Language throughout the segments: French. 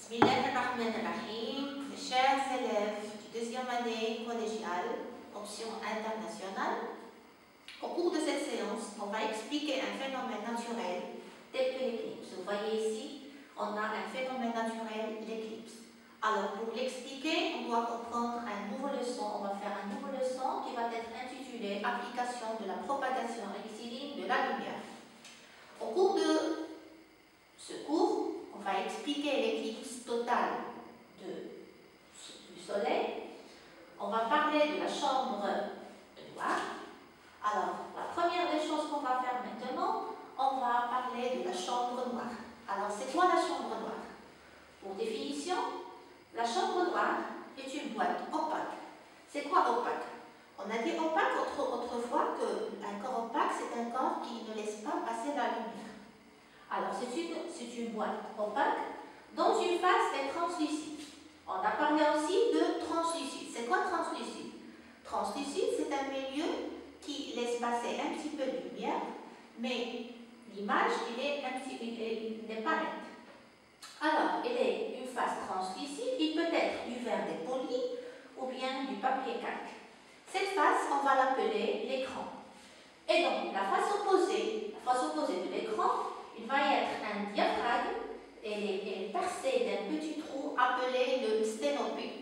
Bismillahirrahmanirrahim, mes chers élèves du deuxième année collégiale, option internationale. Au cours de cette séance, on va expliquer un phénomène naturel tel que l'éclipse. Vous voyez ici, on a un phénomène naturel, l'éclipse. Alors, pour l'expliquer, on doit comprendre un nouveau leçon. On va faire un nouveau leçon qui va être intitulé Application de la propagation rectiligne de la lumière. Au cours de ce cours, on va expliquer l'éclipse totale du Soleil. On va parler de la chambre noire. Alors, la première des choses qu'on va faire maintenant, on va parler de la chambre noire. Alors, c'est quoi la chambre noire? Pour définition, la chambre noire est une boîte opaque. C'est quoi opaque? On a dit opaque autrefois qu'un corps opaque, c'est un corps qui ne laisse pas passer la lumière. Alors, c'est une boîte opaque dont une face est translucide. On a parlé aussi de translucide. C'est quoi translucide? Translucide, c'est un milieu qui laisse passer un petit peu de lumière, mais l'image, il n'est pas nette. Alors, il est une face translucide, il peut être du verre dépoli ou bien du papier calque. Cette face, on va l'appeler l'écran. Et donc, la face opposée de l'écran, il va y être un diaphragme et elle est percée d'un petit trou appelé le sténopée.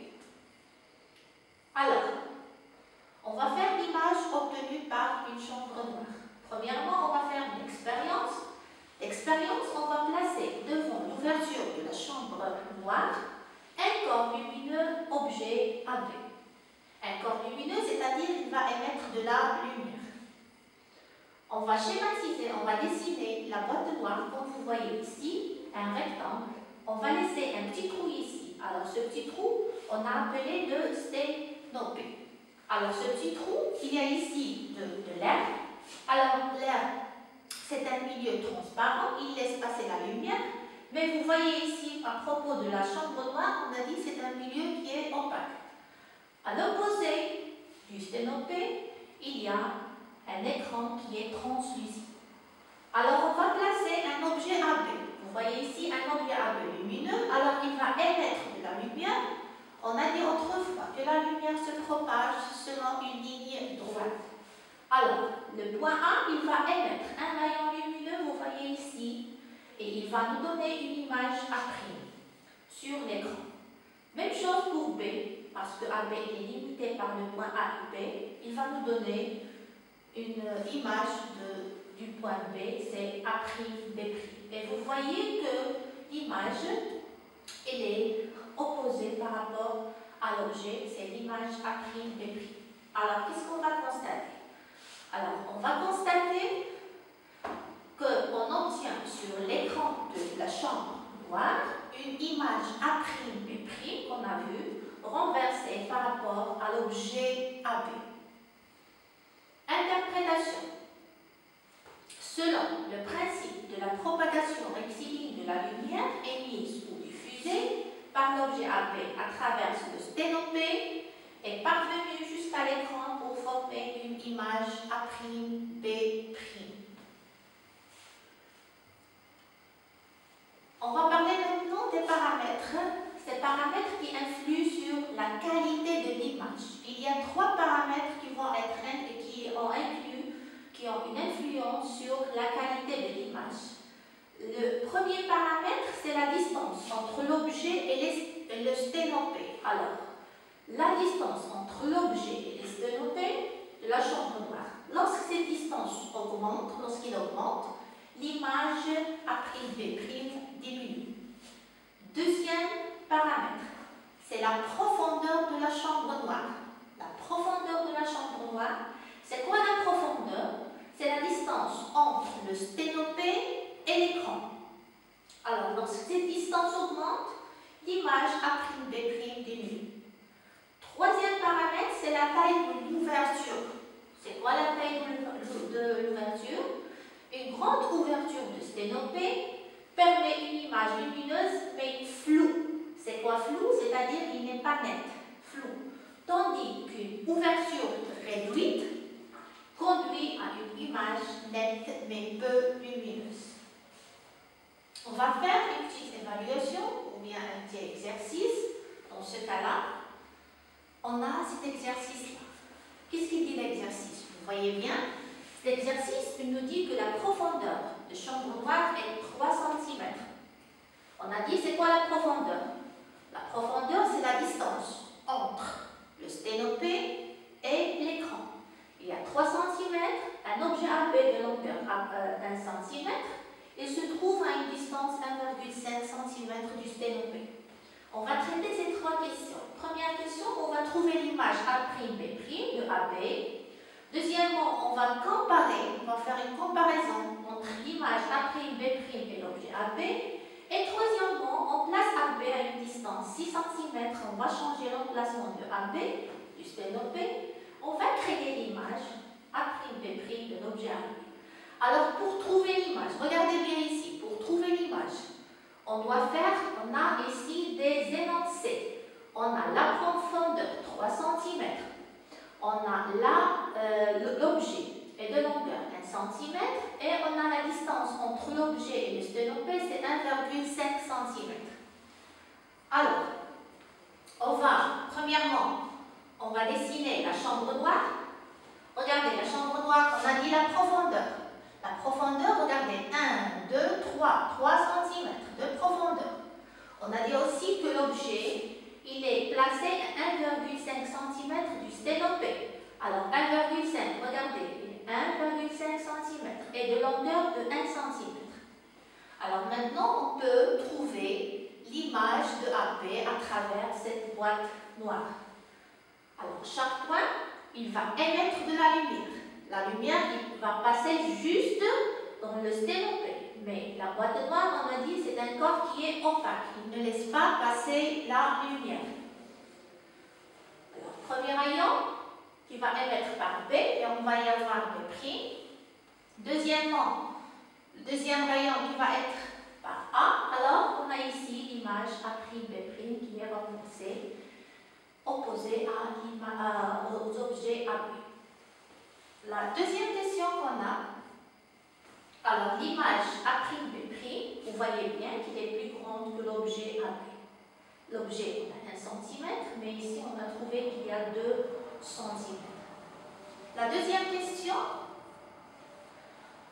Alors, on va faire l'image obtenue par une chambre noire. Premièrement, on va faire une expérience. L'expérience, on va placer devant l'ouverture de la chambre noire un corps lumineux objet AB. Un corps lumineux, c'est-à-dire qu'il va émettre de la lumière. On va schématiser, on va dessiner la boîte noire, comme vous voyez ici, un rectangle. On va laisser un petit trou ici. Alors, ce petit trou, on a appelé le sténopée. Alors, ce petit trou, il y a ici de l'air. Alors, l'air, c'est un milieu transparent, il laisse passer la lumière. Mais vous voyez ici, à propos de la chambre noire, on a dit que c'est un milieu qui est opaque. À l'opposé du sténopée, il y a un écran qui est translucide. Alors, on va placer un objet AB. Vous voyez ici un objet AB lumineux. Alors, il va émettre de la lumière. On a dit autrefois que la lumière se propage selon une ligne droite. Alors, le point A, il va émettre un rayon lumineux, vous voyez ici, et il va nous donner une image A' sur l'écran. Même chose pour B, parce que AB est limité par le point A et B, il va nous donner une image du point B, c'est A'B'. Et vous voyez que l'image, elle est opposée par rapport à l'objet, c'est l'image A'B'. Alors, qu'est-ce qu'on va constater? Alors, on va constater qu'on obtient sur l'écran de la chambre noire une image A'B' qu'on a vue, renversée par rapport à l'objet AB. Interprétation. Selon le principe de la propagation rectiligne de la lumière émise ou diffusée par l'objet AB à travers le sténopée est parvenue jusqu'à l'écran pour former une image A'B'. On va parler maintenant des paramètres. Ces paramètres qui influent sur la qualité de l'image. Il y a trois paramètres qui ont une influence sur la qualité de l'image. Le premier paramètre, c'est la distance entre l'objet et le sténopée. Alors, la distance entre l'objet et le sténopée de la chambre noire. Lorsque cette distance augmente, l'image A'B' diminue. Deuxième paramètre, c'est la profondeur de la chambre noire. La profondeur de la chambre noire, c'est quoi la profondeur? C'est la distance entre le sténopée et l'écran. Alors, lorsque cette distance augmente, l'image A'B' diminue. Troisième paramètre, c'est la taille de l'ouverture. C'est quoi la taille de l'ouverture? Une grande ouverture de sténopée permet une image lumineuse mais floue. C'est quoi flou? C'est-à-dire qu'il n'est pas net, flou. Tandis qu'une ouverture réduite conduit à une image nette mais peu lumineuse. On va faire une petite évaluation. bien un petit exercice. Dans ce cas-là, on a cet exercice-là. Qu'est-ce qu'il dit l'exercice? Vous voyez bien, cet exercice nous dit que la profondeur de chambre noire est 3 cm. On a dit c'est quoi la profondeur? La profondeur, c'est la distance entre le sténopé et l'écran. Il y a 3 cm, un objet AB de longueur 1 cm, et se trouve à une distance 1,5 cm du sténopé. On va traiter ces 3 questions. Première question, on va trouver l'image A'B' de AB. Deuxièmement, on va comparer, on va faire une comparaison entre l'image A'B' et l'objet AB. Et troisièmement, on place AB à une distance 6 cm. On va changer l'emplacement de AB, du sténopé. On va créer l'image A'B' de l'objet AB. Alors, pour trouver l'image, regardez bien ici, pour trouver l'image, on a ici des énoncés. On a la profondeur 3 cm. On a l'objet est de longueur 1 cm. Et on a la distance entre l'objet et le sténopé, c'est 1,5 cm. Alors, premièrement, on va dessiner la chambre noire. Regardez, la chambre noire, on a dit la profondeur. La profondeur, regardez, 1, 2, 3 cm de profondeur. On a dit aussi que l'objet, il est placé à 1,5 cm du sténopé. Alors 1,5, regardez, 1,5 cm et de longueur de 1 cm. Alors maintenant, on peut trouver l'image de AB à travers cette boîte noire. Alors chaque point, il va émettre de la lumière. La lumière, il va passer juste dans le sténopé. Mais la boîte noire, on a dit, c'est un corps qui est opaque. Il ne laisse pas passer la lumière. Alors, premier rayon qui va émettre par B, et on va y avoir B'. Deuxièmement, le deuxième rayon qui va être par A. Alors, on a ici l'image A'B' qui est renforcée, opposée aux objets AB. La deuxième question qu'on a, alors l'image A'B', vous voyez bien qu'il est plus grande que l'objet AB. L'objet, on a 1 cm, mais ici on a trouvé qu'il y a 2 cm. La deuxième question,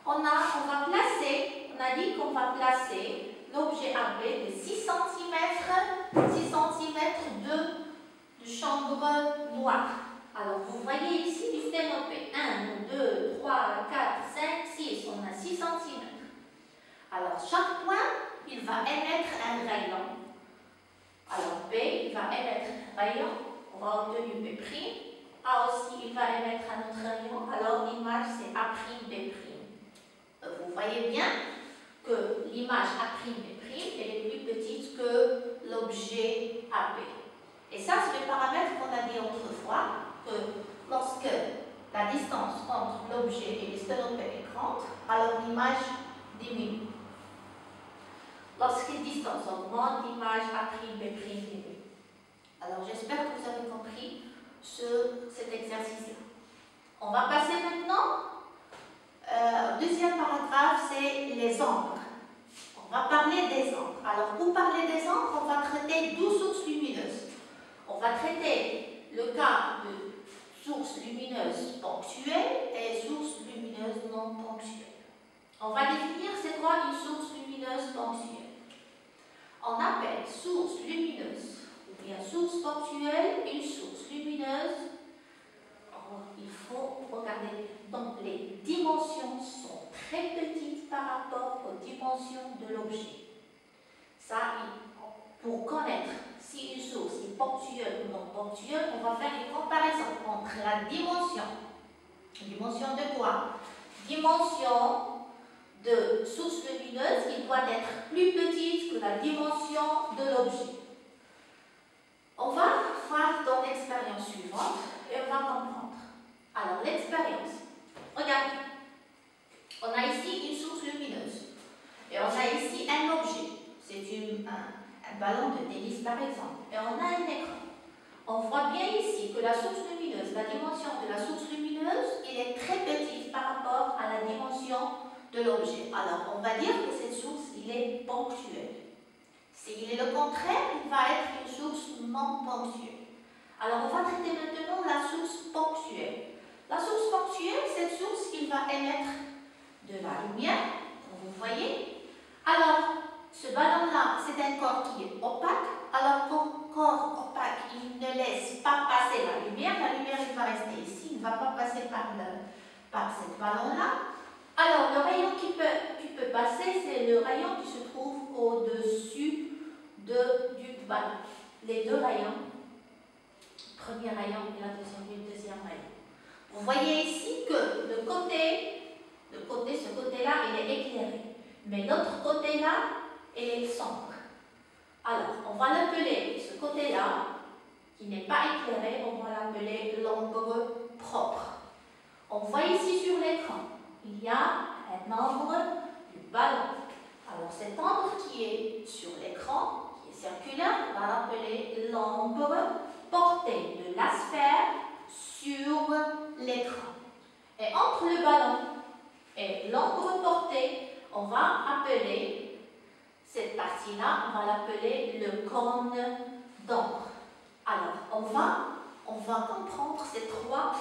on a dit qu'on va placer l'objet AB de 6 cm de chambre noire. Alors, vous voyez ici du sténopé. 1, 2, 3, 4, 5, 6. On a 6 cm. Alors, chaque point, il va émettre un rayon. Alors, B, il va émettre un rayon. On va obtenir B'. A aussi, il va émettre un autre rayon. Alors, l'image, c'est A'B'. Vous voyez bien que l'image A'B', elle est plus petite que l'objet AB. Et ça, c'est le paramètre qu'on a dit autrefois, que lorsque la distance entre l'objet et le sténopé est grande, alors l'image diminue. Lorsque la distance augmente, l'image A'B' diminue. Alors j'espère que vous avez compris cet exercice-là. On va passer maintenant au deuxième paragraphe, c'est les ombres. On va parler des ombres. Alors pour parler des ombres, on va traiter 12 sources lumineuses. On va traiter le cas de sources lumineuses ponctuelles et sources lumineuses non ponctuelles. On va définir c'est quoi une source lumineuse ponctuelle. On appelle source lumineuse ou bien source ponctuelle une source lumineuse. Il faut regarder. Donc les dimensions sont très petites par rapport aux dimensions de l'objet. Ça, pour connaître si une source est ponctuelle ou non ponctuelle, on va faire une comparaison entre la dimension. Dimension de quoi? Dimension de source lumineuse, il doit être plus petite que la dimension de l'objet. On va voir dans l'expérience suivante et on va comprendre. Alors, l'expérience. Regardez. On a ici une source lumineuse et on a ici un objet. C'est un ballon de tennis par exemple. Et on a un écran. On voit bien ici que la source lumineuse, la dimension de la source lumineuse, elle est très petite par rapport à la dimension de l'objet. Alors, on va dire que cette source, elle est ponctuelle. S'il est le contraire, il va être une source non ponctuelle. Alors, on va traiter maintenant la source ponctuelle. La source ponctuelle, cette source, il va émettre de la lumière, comme vous voyez. Alors, ce ballon-là, c'est un corps qui est opaque. Alors, comme corps opaque, il ne laisse pas passer la lumière il va rester ici, il ne va pas passer par ce ballon-là. Alors, le rayon qui peut passer, c'est le rayon qui se trouve au-dessus du ballon. Les deux rayons, premier rayon et le deuxième rayon. Vous voyez ici que ce côté-là, il est éclairé. Mais l'autre côté-là, il est sombre. Alors, on va l'appeler ce côté-là, qui n'est pas éclairé, on va l'appeler l'ombre propre. On voit ici sur l'écran, il y a un ombre du ballon. Alors, cette ombre qui est sur l'écran, qui est circulaire, on va l'appeler l'ombre portée de la sphère sur l'écran. Et entre le ballon et l'ombre portée, on va appeler cette partie-là, on va l'appeler le cône d'ombre. Alors, on va comprendre ces trois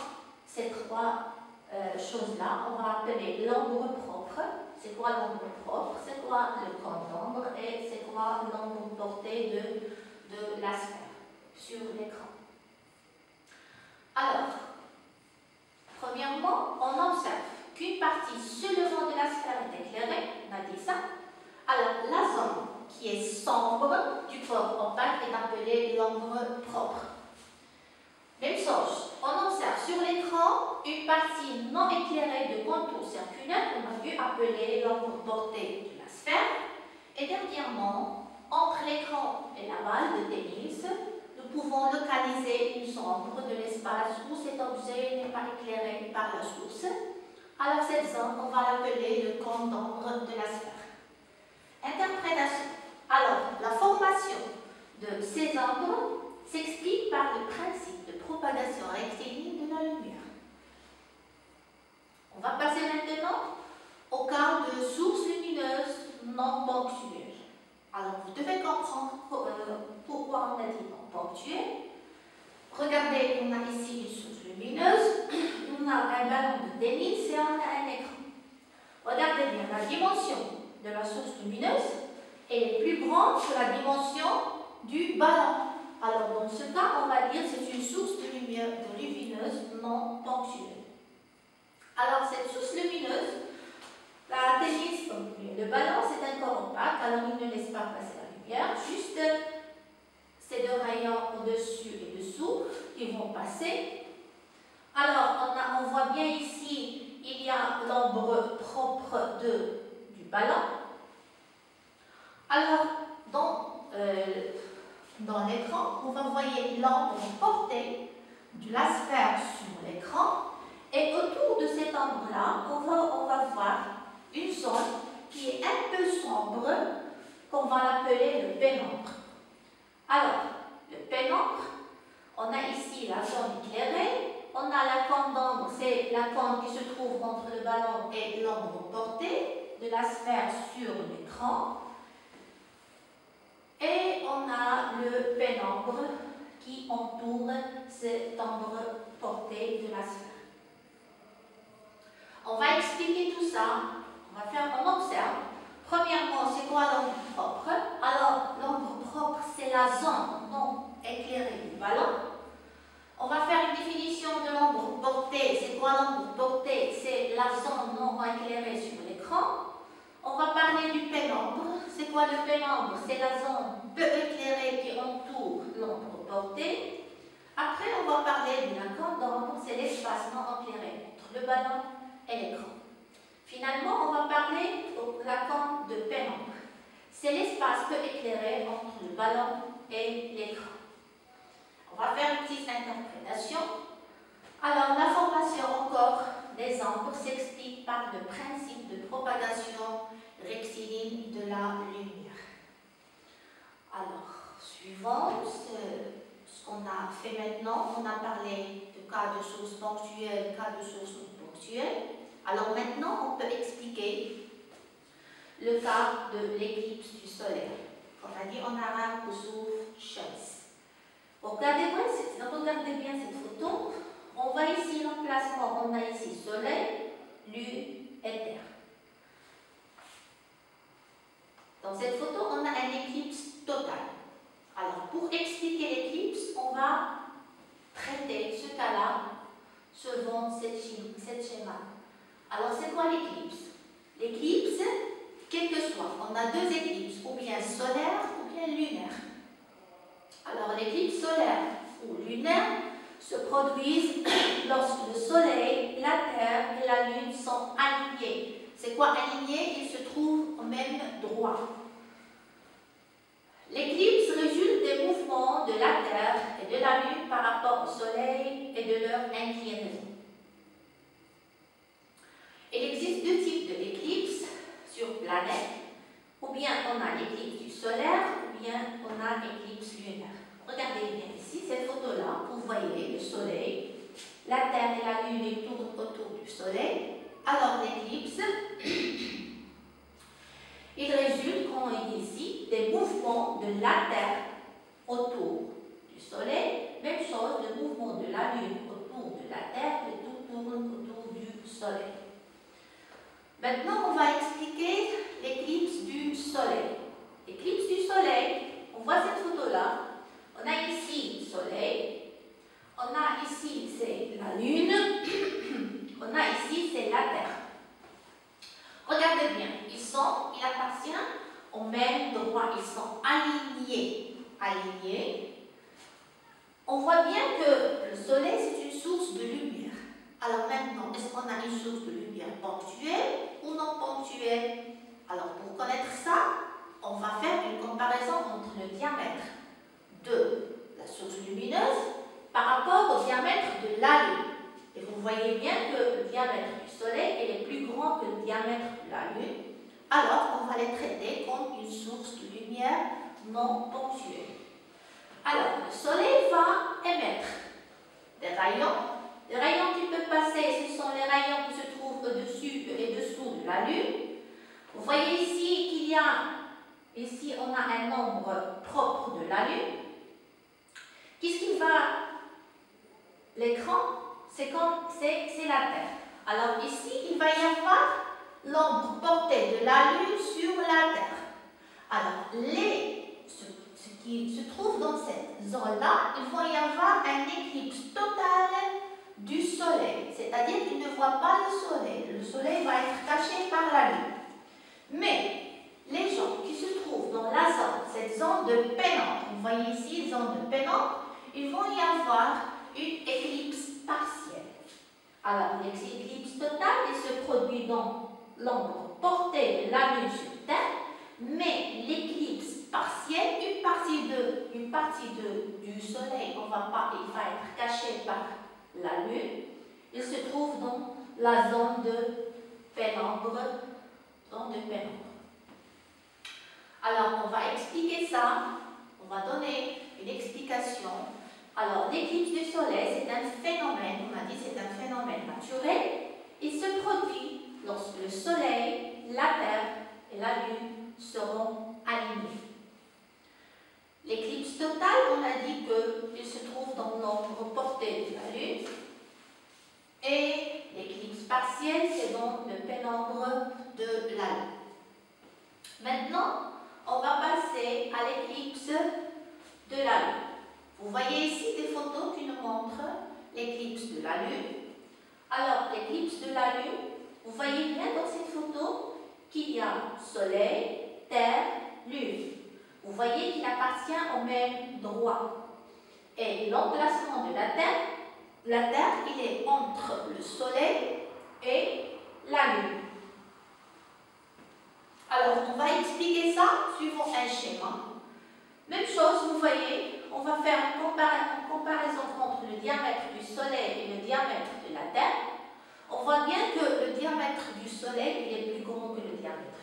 choses-là. On va appeler l'ombre propre. C'est quoi l'ombre propre? C'est quoi le cône d'ombre? Et c'est quoi l'ombre portée de la sphère sur l'écran? Alors, premièrement, on observe qu'une partie seulement de la sphère est éclairée. On a dit ça. Alors, la zone qui est sombre du corps opaque est appelée l'ombre propre. Même chose, on observe sur l'écran une partie non éclairée de contours circulaires qu'on a vu appeler l'ombre portée de la sphère. Et dernièrement, entre l'écran et la balle de tennis, nous pouvons localiser une sombre de l'espace où cet objet n'est pas éclairé par la source. Alors cette zone, on va l'appeler le cône d'ombre de la sphère. Interprétation. Alors, la formation de ces ombres s'explique par le principe de propagation rectiligne de la lumière. On va passer maintenant au cas de sources lumineuses non ponctuelles. Alors, vous devez comprendre pourquoi on a dit non ponctuelles. Regardez, on a ici une source lumineuse, on a un ballon de tennis et on a un écran. Regardez bien, la dimension de la source lumineuse est plus grande que la dimension du ballon. Alors, dans ce cas, on va dire que c'est une source de lumière lumineuse non ponctuelle. Alors, cette source lumineuse, la tennis, le ballon, c'est un corps opaque, alors il ne laisse pas passer la lumière, juste ces deux rayons au-dessus et dessous qui vont passer. Alors, on voit bien ici, il y a l'ombre propre du ballon. Alors, dans l'écran, on va voir l'ombre portée de la sphère sur l'écran. Et autour de cette ombre-là, on va voir une zone qui est un peu sombre, qu'on va l'appeler le pénombre. Alors, le pénombre, on a ici la zone éclairée, on a la cône d'ombre, c'est la cône qui se trouve entre le ballon et l'ombre portée de la sphère sur l'écran. Et on a le pénombre qui entoure cette ombre portée de la sphère. On va expliquer tout ça. On observe. Premièrement, c'est quoi l'ombre propre? Alors, l'ombre propre, c'est la zone non éclairée du ballon. On va faire une définition de l'ombre portée. C'est quoi l'ombre portée? C'est la zone non éclairée sur l'écran. On va parler du pénombre. C'est quoi le pénombre? C'est la zone peu éclairée qui entoure l'ombre portée. Après, on va parler de la cône d'ombre. C'est l'espace non éclairé entre le ballon et l'écran. Finalement, on va parler de la cône de pénombre. C'est l'espace peu éclairé entre le ballon et l'écran. On va faire une petite interprétation. Alors, la formation encore des ombres s'explique par le principe de propagation rectiligne de la lumière. Alors, suivant ce qu'on a fait maintenant, on a parlé de cas de source ponctuelle, cas de source non ponctuelle. Alors maintenant, on peut expliquer le cas de l'éclipse du soleil. On a dit en arabe Kusuf Shams. Regardez bien cette photo. On voit ici l'emplacement. On a ici Soleil, Lune et Terre. Dans cette photo, on a un éclipse total. Alors, pour expliquer l'éclipse, on va traiter ce cas-là selon cette schéma. Alors, c'est quoi l'éclipse? L'éclipse, quel que soit, on a deux éclipses, ou bien solaire ou bien lunaire. Alors, l'éclipse solaire ou lunaire se produisent lorsque le Soleil, la Terre et la Lune sont alignés. C'est quoi aligné? Ils se trouvent au même droit. L'éclipse résulte des mouvements de la Terre et de la Lune par rapport au Soleil et de leur inclinaison. Il existe deux types d'éclipses sur planète. Ou bien on a l'éclipse du solaire, ou bien on a l'éclipse lunaire. Regardez bien ici, cette photo-là, vous voyez le Soleil, la Terre et la Lune tournent autour du Soleil. Alors l'éclipse, il résulte, comme on dit ici, des mouvements de la Terre autour du Soleil. Même chose, le mouvement de la Lune autour de la Terre et tout tourne autour du Soleil. Maintenant, on va expliquer l'éclipse du Soleil. L'éclipse du Soleil, on voit cette photo-là. On a ici le Soleil. On a ici, c'est la Lune. On a ici, c'est la Terre. Regardez bien, il appartient au même droit. Ils sont alignés. On voit bien que le Soleil, c'est une source de lumière. Alors maintenant, est-ce qu'on a une source de lumière ponctuelle ou non ponctuelle? Alors pour connaître ça, on va faire une comparaison entre le diamètre de la source lumineuse par rapport au diamètre de la Lune. Et vous voyez bien que le diamètre du Soleil est plus grand que le diamètre de la Lune. Alors on va les traiter comme une source de lumière non ponctuelle. Alors le Soleil va émettre des rayons. Les rayons qui peuvent passer, ce sont les rayons qui se trouvent au-dessus et dessous de la Lune. Vous voyez ici qu'il y a, ici on a un nombre propre de la Lune. Qu'est-ce qui va, l'écran, c'est la Terre. Alors ici, il va y avoir l'ombre portée de la Lune sur la Terre. Alors, ce qui se trouve dans cette zone-là, il va y avoir un éclipse total du Soleil, c'est-à-dire qu'il ne voit pas le Soleil. Le Soleil va être caché par la Lune. Mais les gens qui se trouvent dans la zone, cette zone de pénombre, vous voyez ici, zone de pénombre, il va y avoir une éclipse partielle. Alors, l'éclipse totale, il se produit dans l'ombre portée de la Lune sur Terre, mais l'éclipse partielle, une partie du Soleil, il va être caché par la Lune, il se trouve dans la zone de pénombre. Alors, on va expliquer ça, on va donner une explication. Alors, l'éclipse du Soleil, c'est un phénomène, on a dit c'est un phénomène naturel. Il se produit lorsque le Soleil, la Terre et la Lune seront alignés. L'éclipse totale, on a dit qu'il se trouve dans l'ombre portée de la Lune. Et l'éclipse partielle, c'est donc le pénombre de la Lune. Maintenant, on va passer à l'éclipse de la Lune. Vous voyez ici des photos qui nous montrent l'éclipse de la Lune. Alors, l'éclipse de la Lune, vous voyez bien dans cette photo qu'il y a Soleil, Terre, Lune. Vous voyez qu'il appartient au même droit. Et l'emplacement de la Terre, il est entre le Soleil et la Lune. Alors, on va expliquer ça suivant un schéma. Même chose, vous voyez, on va faire une comparaison entre le diamètre du Soleil et le diamètre de la Terre. On voit bien que le diamètre du Soleil il est plus grand que le diamètre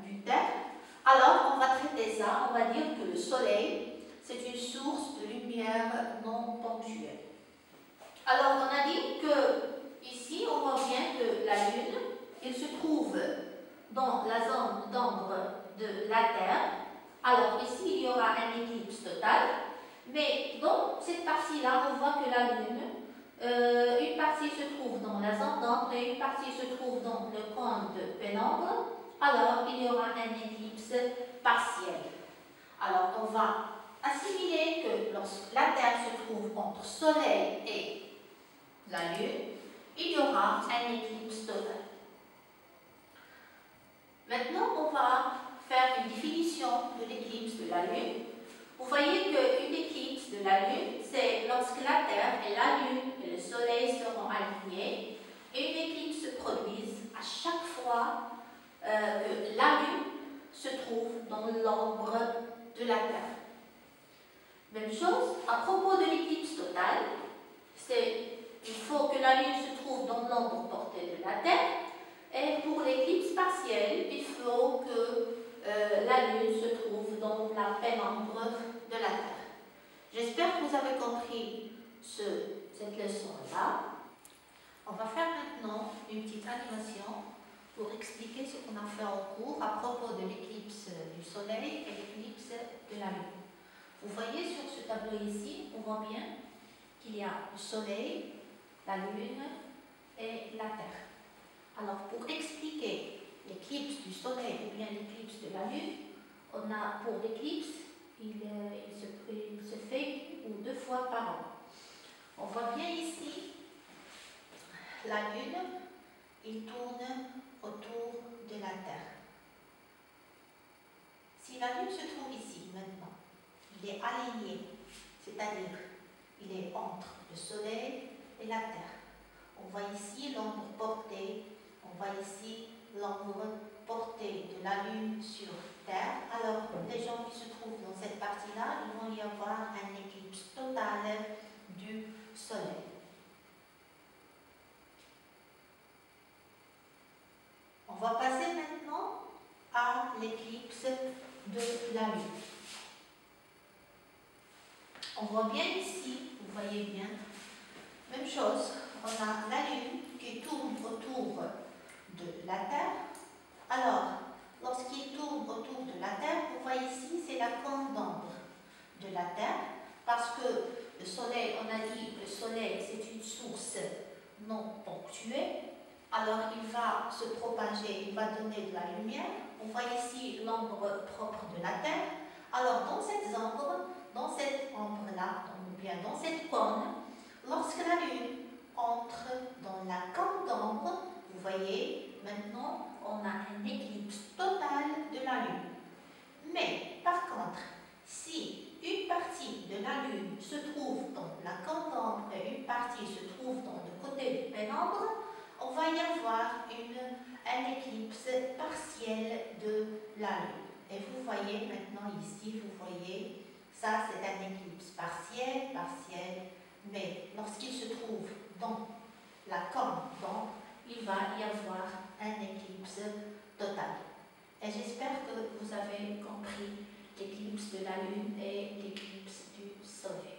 du Terre. Alors, on va traiter ça, on va dire que le Soleil, c'est une source de lumière non ponctuelle. Alors, on a dit que ici, on voit bien que la Lune, elle se trouve dans la zone d'ombre de la Terre. Alors, ici, que la Lune, une partie se trouve dans l'ascendant et une partie se trouve dans le cône de pénombre, alors il y aura un éclipse partiel. Alors on va assimiler que lorsque la Terre se trouve entre Soleil et la Lune, il y aura un éclipse total. Maintenant, on va faire une définition de l'éclipse de la Lune. Vous voyez qu'une éclipse de la Lune, c'est lorsque la Terre et la Lune et le Soleil seront alignés, et une éclipse se produise à chaque fois que la Lune se trouve dans l'ombre de la Terre. Même chose, à propos de l'éclipse totale, il faut que la Lune se trouve dans l'ombre portée de la Terre, et pour l'éclipse partielle, il faut que la Lune se trouve dans la pénombre de la Terre. J'espère que vous avez compris cette leçon-là. On va faire maintenant une petite animation pour expliquer ce qu'on a fait en cours à propos de l'éclipse du Soleil et l'éclipse de la Lune. Vous voyez sur ce tableau ici, on voit bien qu'il y a le Soleil, la Lune et la Terre. Alors, pour expliquer l'éclipse du Soleil ou bien l'éclipse de la Lune, on a pour l'éclipse, il se fait 1 ou 2 fois par an. On voit bien ici la Lune, il tourne autour de la Terre. Si la Lune se trouve ici maintenant, il est aligné, c'est-à-dire il est entre le Soleil et la Terre. On voit ici l'ombre portée, on voit ici l'ombre portée de la Lune sur Terre. Alors, les gens qui se trouvent dans cette partie-là, il va y avoir un éclipse total du Soleil. On va passer maintenant à l'éclipse de la Lune. On voit bien ici, vous voyez bien, même chose, on a la Lune qui tourne autour de la Terre. Alors, lorsqu'il tourne autour de la Terre, vous voyez ici, c'est la cône d'ombre de la Terre, parce que le Soleil, on a dit que le Soleil, c'est une source non ponctuée. Alors, il va se propager, il va donner de la lumière. On voit ici l'ombre propre de la Terre. Alors, dans cette ombre-là, ou bien dans cette cône, lorsque la Lune entre dans la cône d'ombre, vous voyez, maintenant, on a un éclipse total de la Lune. Mais, par contre, si une partie de la Lune se trouve dans la cône d'ombre et une partie se trouve dans le côté de pénombre, on va y avoir un éclipse partiel de la Lune. Et vous voyez maintenant ici, vous voyez, ça c'est un éclipse partiel, mais lorsqu'il se trouve dans la cône d'ombre, il va y avoir un éclipse total. Et j'espère que vous avez compris l'éclipse de la Lune et l'éclipse du Soleil.